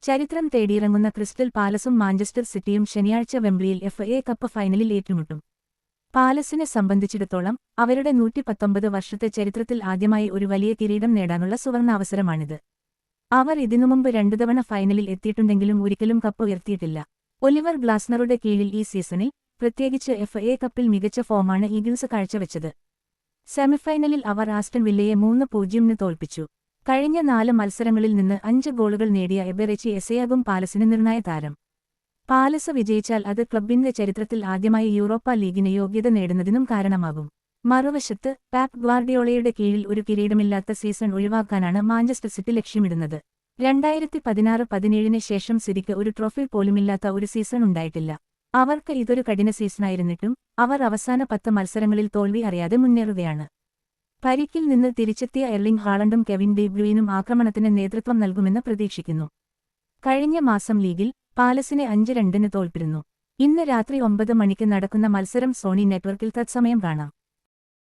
ചരിത്രം തേടിയിറങ്ങുന്ന crystal പാലസും Manchester സിറ്റിയും ശനിയാഴ്ച വെംബ്ലിയിൽ FA കപ്പ് ഫൈനലിൽ ഏറ്റുമുട്ടും. പാലസിനെ സംബന്ധിച്ചിടത്തോളം അവരുടെ 119 വർഷത്തെ ചരിത്രത്തിൽ ആദ്യമായി ഒരു വലിയ കിരീടം നേടാനുള്ള സുവർണാവസരമാണിത്. അവർ ഇതിനുമുമ്പ് 2 തവണ ഫൈനലിൽ എത്തിയിട്ടുണ്ടെങ്കിലും ഒരിക്കലും കപ്പ് ഉയർത്തിയിട്ടില്ല. ഒലിവർ ഗ്ലാസ്നറുടെ കീഴിൽ ഈ സീസണിൽ, പ്രത്യേകിച്ച് FA കപ്പിൽ മികച്ച ഫോമാണ് ഈഗിൾസ് കാഴ്ചവെച്ചത്. സെമിഫൈനലിൽ അവർ ആസ്റ്റൺ വില്ലയെ 3-0 തോൽപ്പിച്ചു. കഴിഞ്ഞ 4 മത്സരങ്ങളിൽ നിന്ന് 5 ഗോളുകൾ നേടിയ എബെറെച്ചി എസെയാകും പാലസിന് നിർണായ താരം. പാലസ് വിജയിച്ചാൽ അത് ക്ലബ്ബിന്റെ ചരിത്രത്തിൽ ആദ്യമായി യൂറോപ്പ ലീഗിന് യോഗ്യത നേടുന്നതിനും കാരണമാകും. മറുവശത്ത്, പെപ് ഗ്വാർഡിയോളയുടെ കീഴിൽ ഒരു കിരീടമില്ലാത്ത സീസൺ ഒഴിവാക്കാനാണ് മാഞ്ചസ്റ്റർ സിറ്റി ലക്ഷ്യമിടുന്നത്. 2016-17 ശേഷം സിറ്റിക്ക് ഒരു ട്രോഫി പോലുമില്ലാത്ത ഒരു സീസൺ ഉണ്ടായിട്ടില്ല. അവർക്ക് ഇതൊരു കഠിന സീസണായിരുന്നിട്ടും അവർ അവസാന 10 മത്സരങ്ങളിൽ തോൽവി അറിയാതെ മുന്നേറുകയാണ്. പരിക്കിൽ നിന്ന് തിരിച്ചെത്തിയ എർലിംഗ് ഹാളണ്ടും കെവിൻ ഡി ബ്രൂയിനും ആക്രമണത്തിന് നേതൃത്വം നൽകുമെന്ന് പ്രതീക്ഷിക്കുന്നു. കഴിഞ്ഞ മാസം ലീഗിൽ പാലസിനെ 5-2 തോൽപ്പിച്ചിരുന്നു. ഇന്ന് രാത്രി 9 മണിക്ക് നടക്കുന്ന മത്സരം സോണി നെറ്റ്വർക്കിൽ തത്സമയം കാണാം.